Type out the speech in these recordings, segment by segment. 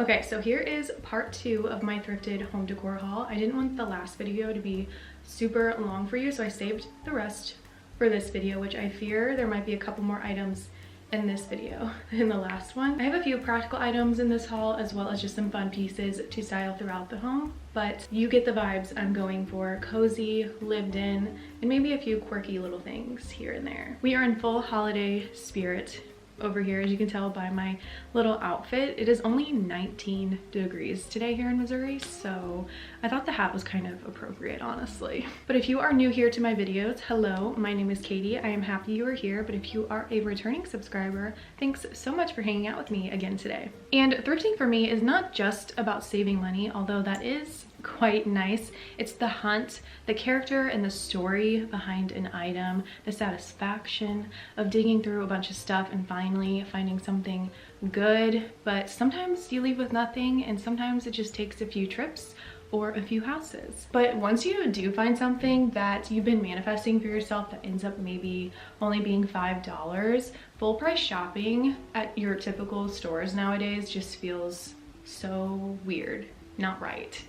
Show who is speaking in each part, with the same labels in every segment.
Speaker 1: Okay, so here is part 2 of my thrifted home decor haul. I didn't want the last video to be super long for you, so I saved the rest for this video, which I fear there might be a couple more items in this video than the last one. I have a few practical items in this haul, as well as just some fun pieces to style throughout the home, but you get the vibes I'm going for: cozy, lived in, and maybe a few quirky little things here and there. We are in full holiday spirit over here, as you can tell by my little outfit. It is only 19 degrees today here in Missouri, so I thought the hat was kind of appropriate, honestly. But if you are new here to my videos, hello, my name is Katie. I am happy you are here, but if you are a returning subscriber, thanks so much for hanging out with me again today. And thrifting for me is not just about saving money, although that is quite nice. It's the hunt, the character and the story behind an item, the satisfaction of digging through a bunch of stuff and finally finding something good. But sometimes you leave with nothing, and sometimes it just takes a few trips or a few houses. But once you do find something that you've been manifesting for yourself that ends up maybe only being $5, full price shopping at your typical stores nowadays just feels so weird, not right.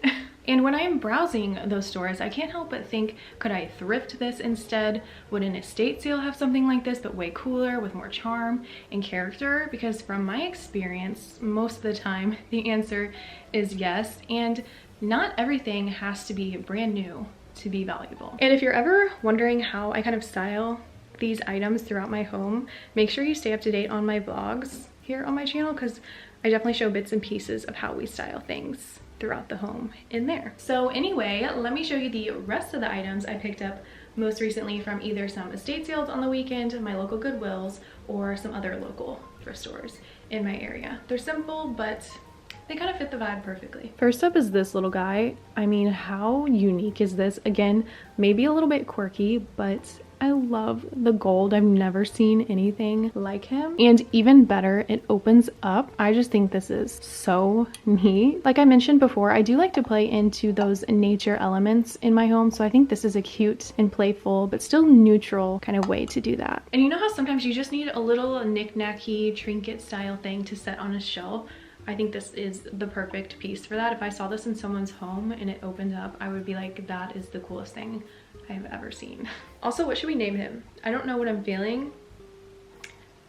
Speaker 1: And when I am browsing those stores, I can't help but think, could I thrift this instead? Would an estate sale have something like this, but way cooler, with more charm and character? Because from my experience, most of the time, the answer is yes. And not everything has to be brand new to be valuable. And if you're ever wondering how I kind of style these items throughout my home, make sure you stay up to date on my vlogs here on my channel, because I definitely show bits and pieces of how we style things throughout the home in there. So anyway, let me show you the rest of the items I picked up most recently from either some estate sales on the weekend, my local Goodwills, or some other local thrift stores in my area. They're simple, but they kind of fit the vibe perfectly. First up is this little guy. I mean, how unique is this? Again, maybe a little bit quirky, but I love the gold. I've never seen anything like him. And even better, it opens up. I just think this is so neat. Like I mentioned before, I do like to play into those nature elements in my home, so I think this is a cute and playful but still neutral kind of way to do that. And you know how sometimes you just need a little knick-knacky trinket style thing to set on a shelf? I think this is the perfect piece for that. If I saw this in someone's home and it opened up, I would be like, that is the coolest thing I've ever seen. Also, what should we name him? I don't know what I'm feeling.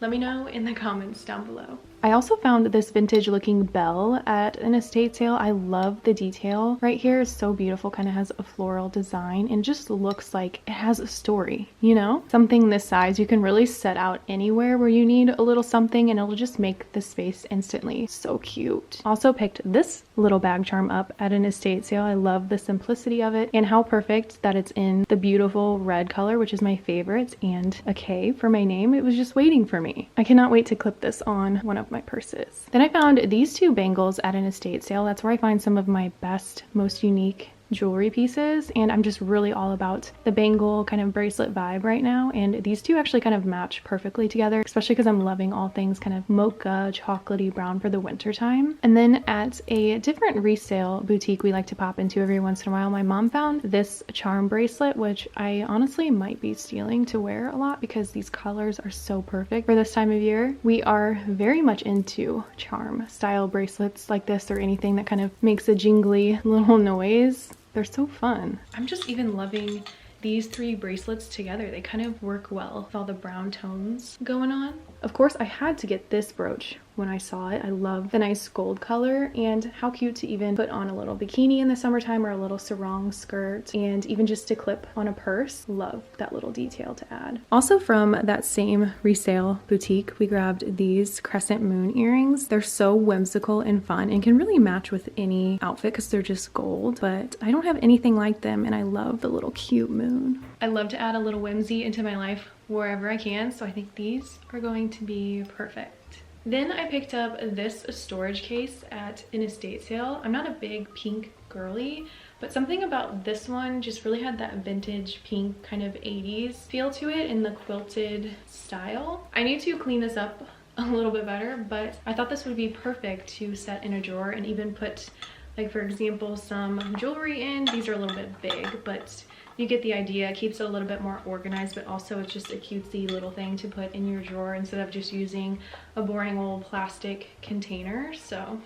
Speaker 1: Let me know in the comments down below. I also found this vintage looking bell at an estate sale. I love the detail right here. It's so beautiful, kind of has a floral design and just looks like it has a story, you know? Something this size you can really set out anywhere where you need a little something, and it'll just make the space instantly so cute. Also picked this little bag charm up at an estate sale. I love the simplicity of it and how perfect that it's in the beautiful red color, which is my favorite, and a K for my name. It was just waiting for me. I cannot wait to clip this on one of my purses. Then I found these two bangles at an estate sale. That's where I find some of my best, most unique jewelry pieces, and I'm just really all about the bangle kind of bracelet vibe right now, and these two actually kind of match perfectly together, especially because I'm loving all things kind of mocha chocolatey brown for the winter time. And then at a different resale boutique we like to pop into every once in a while, my mom found this charm bracelet, which I honestly might be stealing to wear a lot because these colors are so perfect for this time of year. We are very much into charm style bracelets like this, or anything that kind of makes a jingly little noise. They're so fun. I'm just even loving these three bracelets together. They kind of work well with all the brown tones going on. Of course, I had to get this brooch when I saw it. I love the nice gold color, and how cute to even put on a little bikini in the summertime, or a little sarong skirt, and even just to clip on a purse. Love that little detail to add. Also from that same resale boutique, we grabbed these crescent moon earrings. They're so whimsical and fun and can really match with any outfit because they're just gold, but I don't have anything like them, and I love the little cute moon. I love to add a little whimsy into my life wherever I can, so I think these are going to be perfect. Then I picked up this storage case at an estate sale. I'm not a big pink girly, but something about this one just really had that vintage pink kind of 80s feel to it in the quilted style. I need to clean this up a little bit better, but I thought this would be perfect to set in a drawer and even put, like, for example, some jewelry in. These are a little bit big, but you get the idea. It keeps it a little bit more organized, but also it's just a cutesy little thing to put in your drawer instead of just using a boring old plastic container. So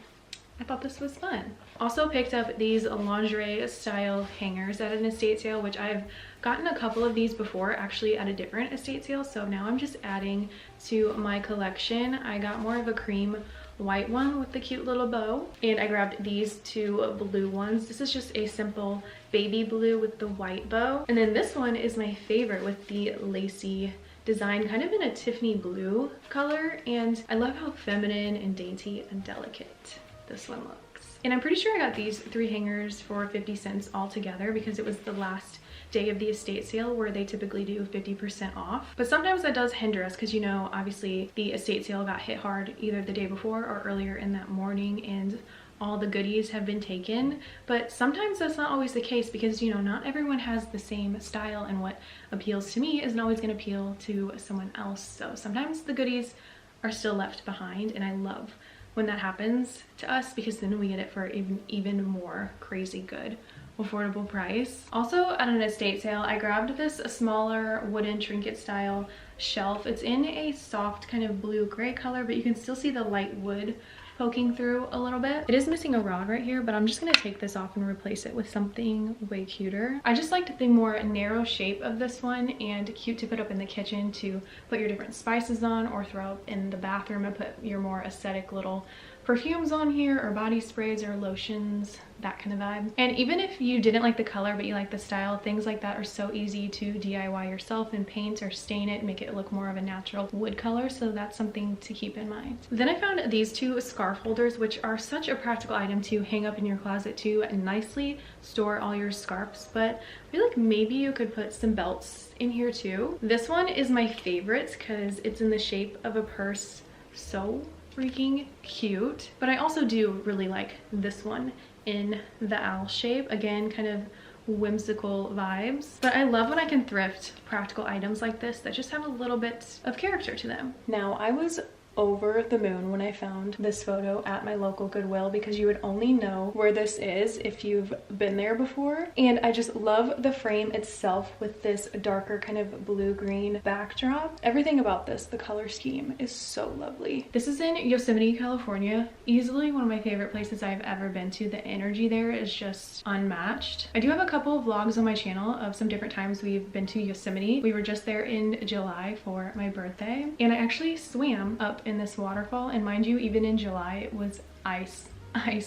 Speaker 1: I thought this was fun. Also picked up these lingerie style hangers at an estate sale, which I've gotten a couple of these before actually at a different estate sale. So now I'm just adding to my collection. I got more of a cream white one with the cute little bow, and I grabbed these two blue ones. This is just a simple baby blue with the white bow. And then this one is my favorite with the lacy design, kind of in a Tiffany blue color. And I love how feminine and dainty and delicate this one looks. And I'm pretty sure I got these 3 hangers for 50 cents all together because it was the last day of the estate sale where they typically do 50% off. But sometimes that does hinder us because, you know, obviously the estate sale got hit hard either the day before or earlier in that morning and all the goodies have been taken. But sometimes that's not always the case because, you know, not everyone has the same style, and what appeals to me isn't always going to appeal to someone else. So sometimes the goodies are still left behind, and I love when that happens to us because then we get it for even more crazy good affordable price. Also at an estate sale, I grabbed this smaller wooden trinket style shelf. It's in a soft kind of blue gray color, but you can still see the light wood poking through a little bit. It is missing a rod right here, but I'm just gonna take this off and replace it with something way cuter. I just liked the more narrow shape of this one, and cute to put up in the kitchen to put your different spices on, or throw up in the bathroom and put your more aesthetic little perfumes on here, or body sprays or lotions, that kind of vibe. And even if you didn't like the color but you like the style, things like that are so easy to DIY yourself and paint or stain it, make it look more of a natural wood color. So that's something to keep in mind. Then I found these 2 scarf holders, which are such a practical item to hang up in your closet to nicely store all your scarves. But I feel like maybe you could put some belts in here too. This one is my favorite because it's in the shape of a purse. So freaking cute. But I also do really like this one in the owl shape. Again, kind of whimsical vibes. But I love when I can thrift practical items like this that just have a little bit of character to them. Now, I was over the moon when I found this photo at my local Goodwill because you would only know where this is if you've been there before. And I just love the frame itself with this darker kind of blue-green backdrop. Everything about this, the color scheme, is so lovely. This is in Yosemite, California. Easily one of my favorite places I've ever been to. The energy there is just unmatched. I do have a couple of vlogs on my channel of some different times we've been to Yosemite. We were just there in July for my birthday, and I actually swam up in this waterfall, and mind you, even in July it was ice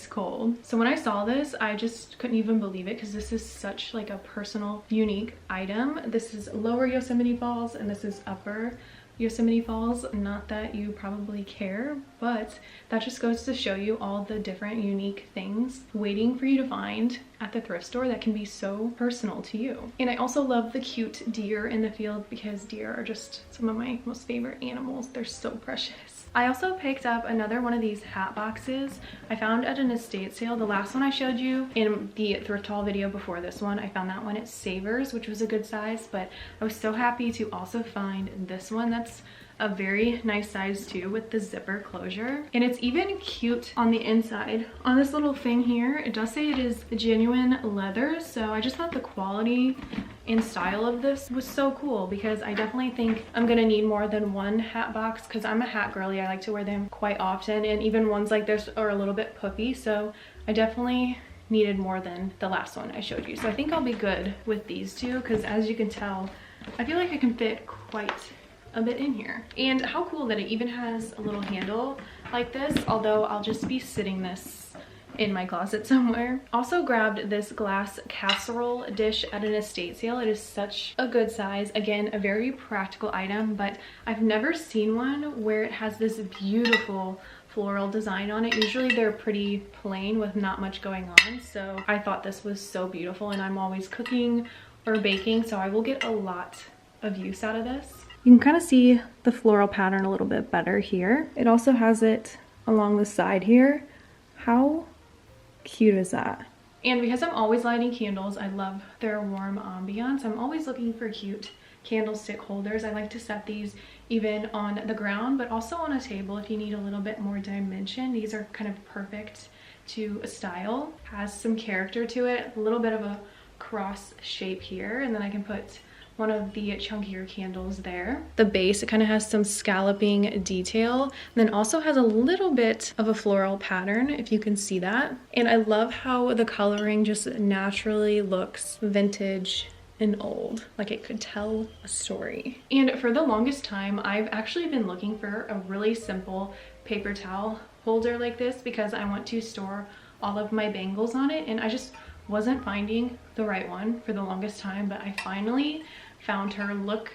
Speaker 1: cold. So when I saw this, I just couldn't even believe it because this is such like a personal, unique item. This is Lower Yosemite Falls and this is Upper Yosemite Falls. Not that you probably care, but that just goes to show you all the different unique things waiting for you to find at the thrift store that can be so personal to you. And I also love the cute deer in the field because deer are just some of my most favorite animals. They're so precious. I also picked up another one of these hat boxes I found at an estate sale. The last one I showed you in the thrift haul video before this one, I found that one at Savers, which was a good size, but I was so happy to also find this one that's a very nice size too, with the zipper closure. And it's even cute on the inside. On this little thing here, it does say it is genuine leather, so I just thought the quality and style of this was so cool because I definitely think I'm gonna need more than one hat box because I'm a hat girly. I like to wear them quite often, and even ones like this are a little bit puffy, so I definitely needed more than the last one I showed you. So I think I'll be good with these two because, as you can tell, I feel like I can fit quite a bit in here. And how cool that it even has a little handle like this, although I'll just be sitting this in my closet somewhere. Also grabbed this glass casserole dish at an estate sale. It is such a good size. Again, a very practical item, but I've never seen one where it has this beautiful floral design on it. Usually they're pretty plain with not much going on, so I thought this was so beautiful, and I'm always cooking or baking, so I will get a lot of use out of this. You can kind of see the floral pattern a little bit better here. It also has it along the side here. How cute is that? And because I'm always lighting candles, I love their warm ambiance. I'm always looking for cute candlestick holders. I like to set these even on the ground, but also on a table if you need a little bit more dimension. These are kind of perfect to style. Has some character to it, a little bit of a cross shape here, and then I can put one of the chunkier candles there. The base, it kind of has some scalloping detail, and then also has a little bit of a floral pattern, if you can see that. And I love how the coloring just naturally looks vintage and old, like it could tell a story. And for the longest time, I've actually been looking for a really simple paper towel holder like this because I want to store all of my bangles on it, and I just wasn't finding the right one for the longest time, but I finally found her. Look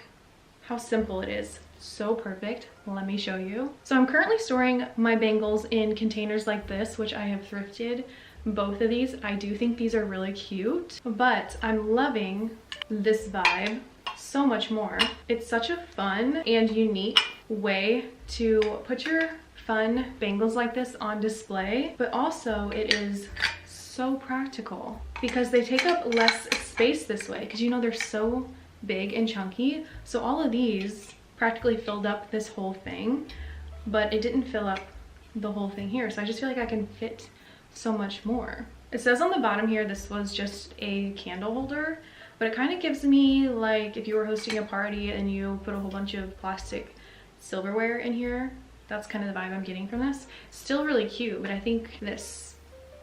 Speaker 1: how simple it is. So perfect. Let me show you. So I'm currently storing my bangles in containers like this, which I have thrifted both of these. I do think these are really cute, but I'm loving this vibe so much more. It's such a fun and unique way to put your fun bangles like this on display, but also it is so practical because they take up less space this way, because you know they're so big and chunky. So all of these practically filled up this whole thing, but it didn't fill up the whole thing here. So I just feel like I can fit so much more. It says on the bottom here this was just a candle holder, but it kind of gives me like if you were hosting a party and you put a whole bunch of plastic silverware in here. That's kind of the vibe I'm getting from this. Still really cute, but I think this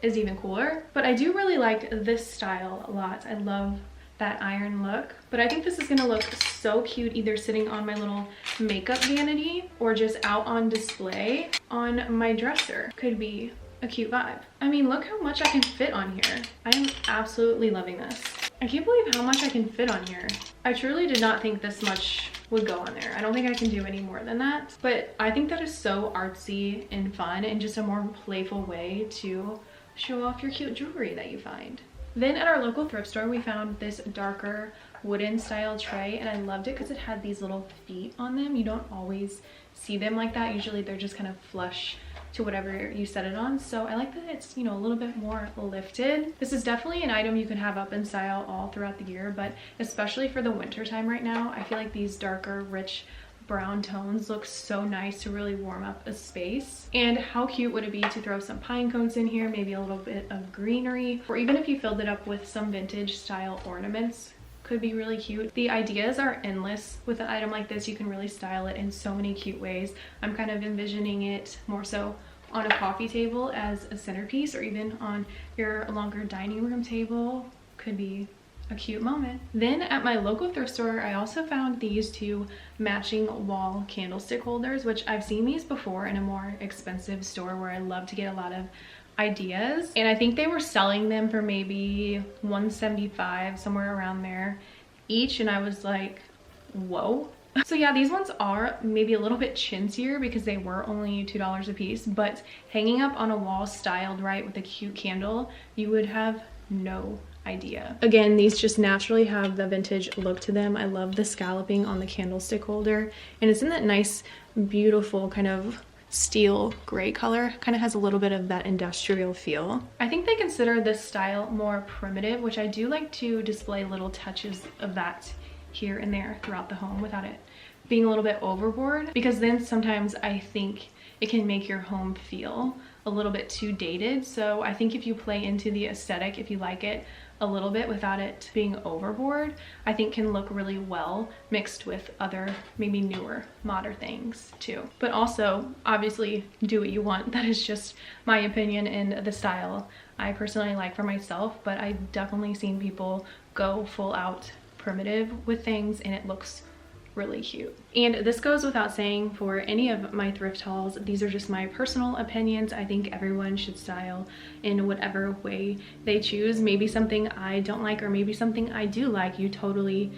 Speaker 1: is even cooler. But I do really like this style a lot. I love that iron look, but I think this is gonna look so cute either sitting on my little makeup vanity or just out on display on my dresser. Could be a cute vibe. I mean, look how much I can fit on here. I am absolutely loving this. I can't believe how much I can fit on here. I truly did not think this much would go on there. I don't think I can do any more than that, but I think that is so artsy and fun and just a more playful way to show off your cute jewelry that you find. Then at our local thrift store, we found this darker wooden style tray, and I loved it because it had these little feet on them. You don't always see them like that. Usually they're just kind of flush to whatever you set it on. So I like that it's, you know, a little bit more lifted. This is definitely an item you can have up in style all throughout the year, but especially for the winter time right now, I feel like these darker, rich brown tones look so nice to really warm up a space. And how cute would it be to throw some pine cones in here, maybe a little bit of greenery, or even if you filled it up with some vintage style ornaments, could be really cute. The ideas are endless with an item like this. You can really style it in so many cute ways. I'm kind of envisioning it more so on a coffee table as a centerpiece, or even on your longer dining room table. Could be a cute moment. Then at my local thrift store, I also found these two matching wall candlestick holders, which I've seen these before in a more expensive store where I love to get a lot of ideas, and I think they were selling them for maybe $175, somewhere around there each, and I was like, whoa. So yeah, these ones are maybe a little bit chintzier because they were only $2 a piece, but hanging up on a wall styled right with a cute candle, you would have no idea. Again, these just naturally have the vintage look to them. I love the scalloping on the candlestick holder, and it's in that nice, beautiful kind of steel gray color. Kind of has a little bit of that industrial feel. I think they consider this style more primitive, which I do like to display little touches of that here and there throughout the home without it being a little bit overboard, because then sometimes I think it can make your home feel a little bit too dated. So I think if you play into the aesthetic, if you like it a little bit without it being overboard, I think can look really well mixed with other maybe newer modern things too. But also obviously do what you want. That is just my opinion and the style I personally like for myself, but I've definitely seen people go full out primitive with things and it looks really cute. And this goes without saying for any of my thrift hauls. These are just my personal opinions. I think everyone should style in whatever way they choose. Maybe something I don't like, or maybe something I do like you totally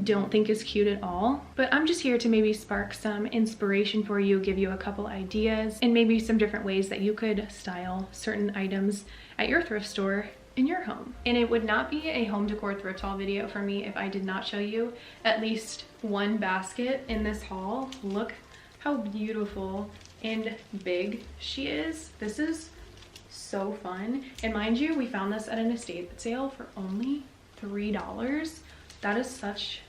Speaker 1: don't think is cute at all. But I'm just here to maybe spark some inspiration for you, give you a couple ideas, and maybe some different ways that you could style certain items at your thrift store in your home. And it would not be a home decor thrift haul video for me if I did not show you at least one basket in this haul. Look how beautiful and big she is. This is so fun. And mind you, we found this at an estate sale for only $3. That is such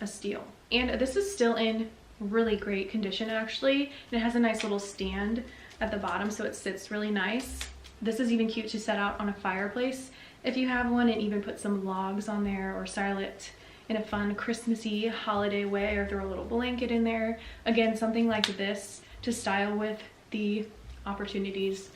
Speaker 1: a steal. And this is still in really great condition actually. And it has a nice little stand at the bottom, so it sits really nice. This is even cute to set out on a fireplace if you have one, and even put some logs on there or style it in a fun Christmassy holiday way, or throw a little blanket in there. Again, something like this to style with. The opportunities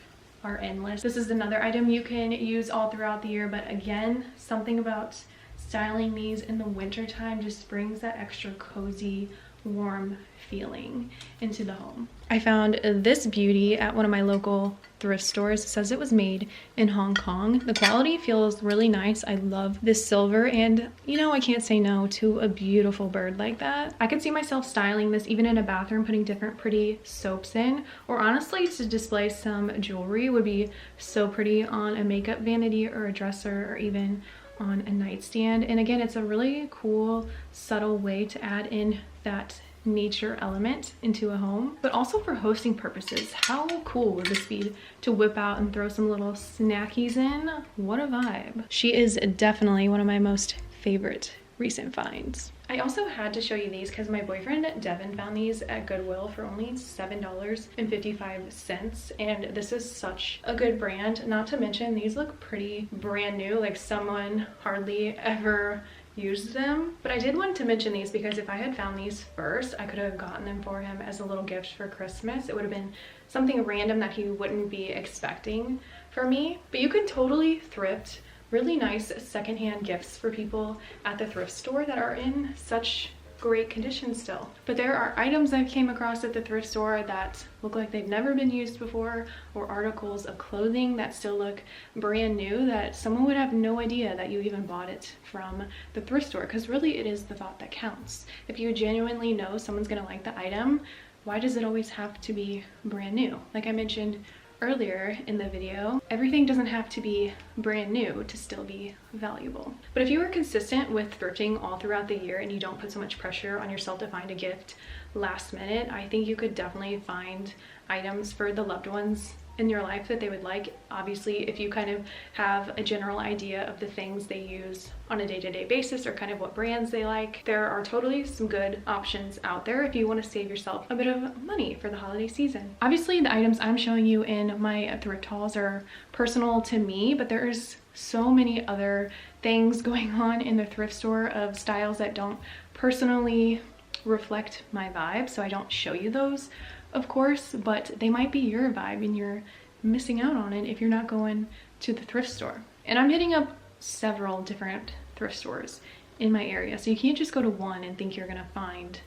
Speaker 1: are endless. This is another item you can use all throughout the year, but again, something about styling these in the winter time just brings that extra cozy, warm feeling into the home. I found this beauty at one of my local thrift stores. It says it was made in Hong Kong. The quality feels really nice. I love this silver, and you know, I can't say no to a beautiful bird like that. I could see myself styling this even in a bathroom, putting different pretty soaps in, or honestly to display some jewelry would be so pretty on a makeup vanity or a dresser, or even on a nightstand. And again, it's a really cool, subtle way to add in that nature element into a home, but also for hosting purposes. How cool would this be to whip out and throw some little snackies in? What a vibe. She is definitely one of my most favorite recent finds. I also had to show you these because my boyfriend Devin found these at Goodwill for only $7.55, and this is such a good brand. Not to mention these look pretty brand new, like someone hardly ever used them. But I did want to mention these because if I had found these first, I could have gotten them for him as a little gift for Christmas. It would have been something random that he wouldn't be expecting for me. But you can totally thrift really nice secondhand gifts for people at the thrift store that are in such great condition still. But there are items I've came across at the thrift store that look like they've never been used before, or articles of clothing that still look brand new that someone would have no idea that you even bought it from the thrift store, because really it is the thought that counts. If you genuinely know someone's gonna like the item, why does it always have to be brand new? Like I mentioned earlier in the video, everything doesn't have to be brand new to still be valuable. But if you are consistent with thrifting all throughout the year and you don't put so much pressure on yourself to find a gift last minute, I think you could definitely find items for the loved ones in your life that they would like. Obviously, if you kind of have a general idea of the things they use on a day-to-day basis, or kind of what brands they like, there are totally some good options out there if you want to save yourself a bit of money for the holiday season. Obviously, the items I'm showing you in my thrift hauls are personal to me, but there's so many other things going on in the thrift store of styles that don't personally reflect my vibe, so I don't show you those, of course, but they might be your vibe and you're missing out on it if you're not going to the thrift store. And I'm hitting up several different thrift stores in my area, so you can't just go to one and think you're gonna find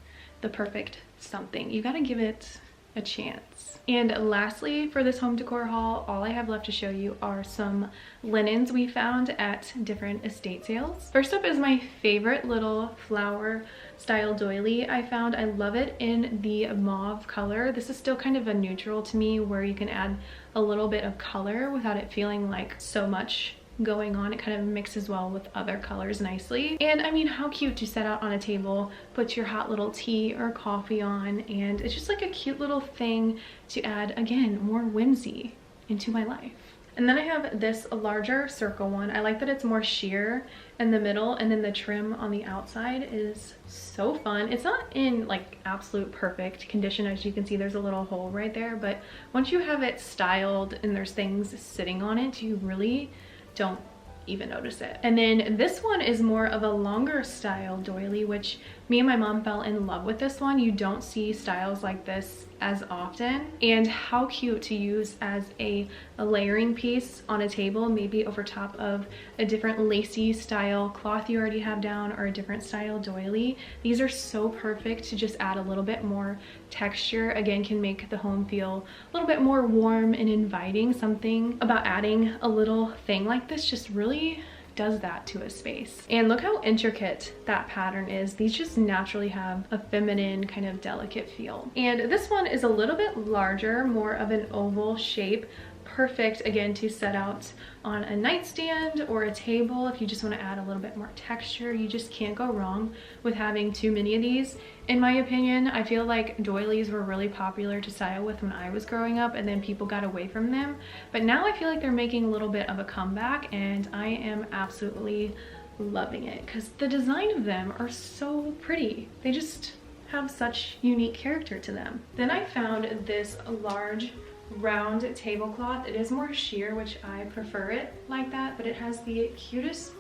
Speaker 1: the perfect something. You gotta give it a chance. And lastly, for this home decor haul, all I have left to show you are some linens we found at different estate sales. First up is my favorite little flower style doily I found. I love it in the mauve color. This is still kind of a neutral to me, where you can add a little bit of color without it feeling like so much going on. It kind of mixes well with other colors nicely. And I mean, how cute to set out on a table, put your hot little tea or coffee on, and it's just like a cute little thing to add, again, more whimsy into my life. And then I have this larger circle one. I like that it's more sheer in the middle, and then the trim on the outside is so fun. It's not in like absolute perfect condition. As you can see, there's a little hole right there, but once you have it styled and there's things sitting on it, you really don't even notice it. And then this one is more of a longer style doily, which me and my mom fell in love with this one. You don't see styles like this as often, and how cute to use as a layering piece on a table, maybe over top of a different lacy style cloth you already have down, or a different style doily. These are so perfect to just add a little bit more texture. Again, can make the home feel a little bit more warm and inviting. Something about adding a little thing like this just really does that to a space. And look how intricate that pattern is. These just naturally have a feminine kind of delicate feel. And this one is a little bit larger, more of an oval shape. Perfect, again, to set out on a nightstand or a table if you just want to add a little bit more texture. You just can't go wrong with having too many of these. In my opinion, I feel like doilies were really popular to style with when I was growing up, and then people got away from them. But now I feel like they're making a little bit of a comeback, and I am absolutely loving it because the design of them are so pretty. They just have such unique character to them. Then I found this large round tablecloth. It is more sheer, which I prefer it like that, but it has the cutest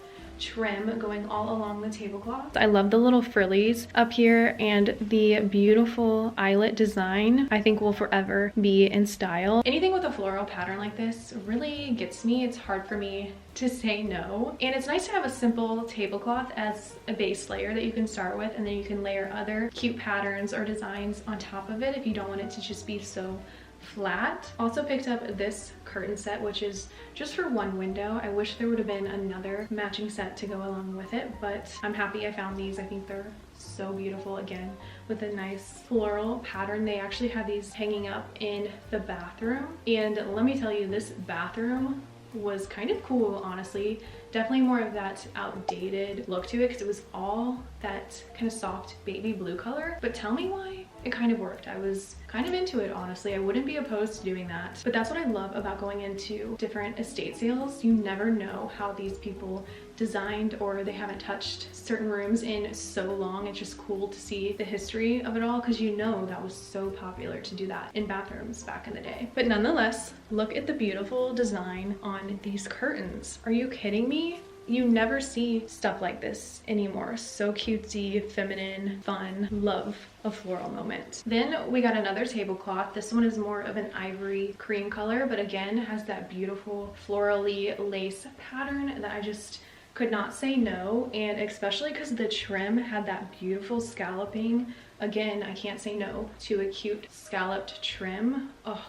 Speaker 1: trim going all along the tablecloth. I love the little frillies up here, and the beautiful eyelet design I think will forever be in style. Anything with a floral pattern like this really gets me. It's hard for me to say no. And it's nice to have a simple tablecloth as a base layer that you can start with, and then you can layer other cute patterns or designs on top of it if you don't want it to just be so flat. Also picked up this curtain set, which is just for one window. I wish there would have been another matching set to go along with it, but I'm happy I found these. I think they're so beautiful, again with a nice floral pattern. They actually have these hanging up in the bathroom, and let me tell you, this bathroom was kind of cool, honestly. Definitely more of that outdated look to it because it was all that kind of soft baby blue color, but tell me why it kind of worked. I was kind of into it, honestly. I wouldn't be opposed to doing that. But that's what I love about going into different estate sales. You never know how these people designed, or they haven't touched certain rooms in so long. It's just cool to see the history of it all, because you know that was so popular to do that in bathrooms back in the day. But nonetheless, look at the beautiful design on these curtains. Are you kidding me? You never see stuff like this anymore. So cutesy, feminine, fun. Love a floral moment. Then we got another tablecloth. This one is more of an ivory cream color, but again has that beautiful florally lace pattern that I just could not say no, and especially because the trim had that beautiful scalloping. Again, I can't say no to a cute scalloped trim. Oh,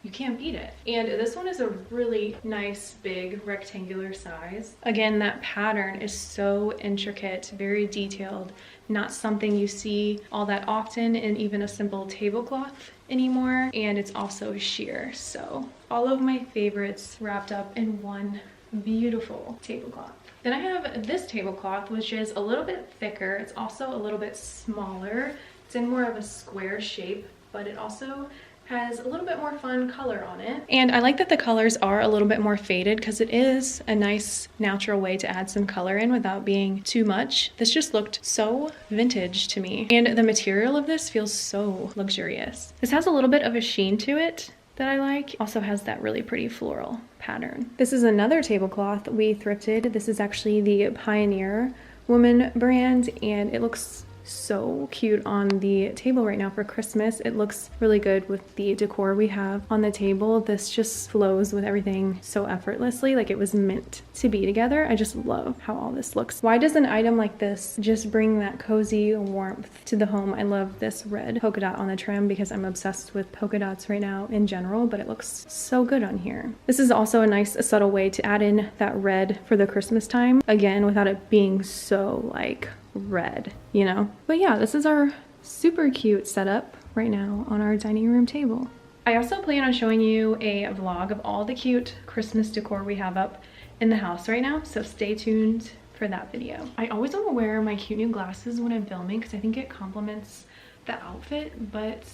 Speaker 1: you can't beat it. And this one is a really nice big rectangular size. Again, that pattern is so intricate, very detailed, not something you see all that often in even a simple tablecloth anymore. And it's also sheer, so all of my favorites wrapped up in one beautiful tablecloth. Then I have this tablecloth, which is a little bit thicker. It's also a little bit smaller. It's in more of a square shape, but it also has a little bit more fun color on it. And I like that the colors are a little bit more faded, because it is a nice natural way to add some color in without being too much. This just looked so vintage to me. And the material of this feels so luxurious. This has a little bit of a sheen to it that I like. Also has that really pretty floral pattern. This is another tablecloth we thrifted. This is actually the Pioneer Woman brand, and it looks so cute on the table right now for Christmas. It looks really good with the decor we have on the table. This just flows with everything so effortlessly, like it was meant to be together. I just love how all this looks. Why does an item like this just bring that cozy warmth to the home? I love this red polka dot on the trim because I'm obsessed with polka dots right now in general, but it looks so good on here. This is also a nice subtle way to add in that red for the Christmas time, again without it being so like red, you know? But yeah, this is our super cute setup right now on our dining room table. I also plan on showing you a vlog of all the cute Christmas decor we have up in the house right now, so stay tuned for that video. I always want to wear my cute new glasses when I'm filming because I think it complements the outfit, but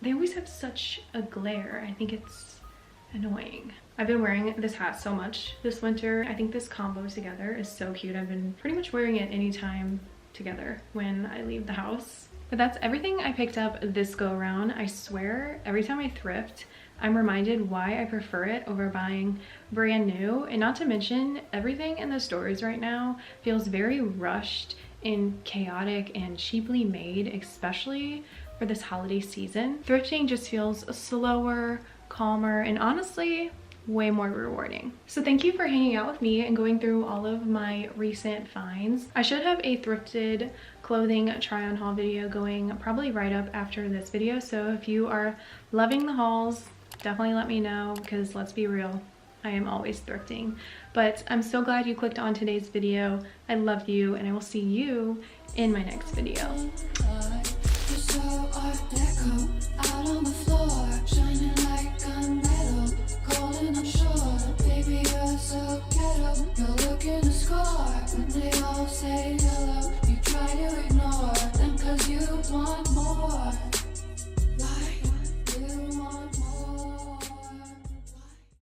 Speaker 1: they always have such a glare. I think it's annoying. I've been wearing this hat so much this winter. I think this combo together is so cute. I've been pretty much wearing it anytime together when I leave the house. But that's everything I picked up this go around. I swear every time I thrift, I'm reminded why I prefer it over buying brand new. And not to mention, everything in the stores right now feels very rushed and chaotic and cheaply made, especially for this holiday season. Thrifting just feels slower, calmer, and honestly way more rewarding. So thank you for hanging out with me and going through all of my recent finds. I should have a thrifted clothing try on haul video going probably right up after this video, so if you are loving the hauls, definitely let me know, because let's be real, I am always thrifting. But I'm so glad you clicked on today's video. I love you, and I will see you in my next video.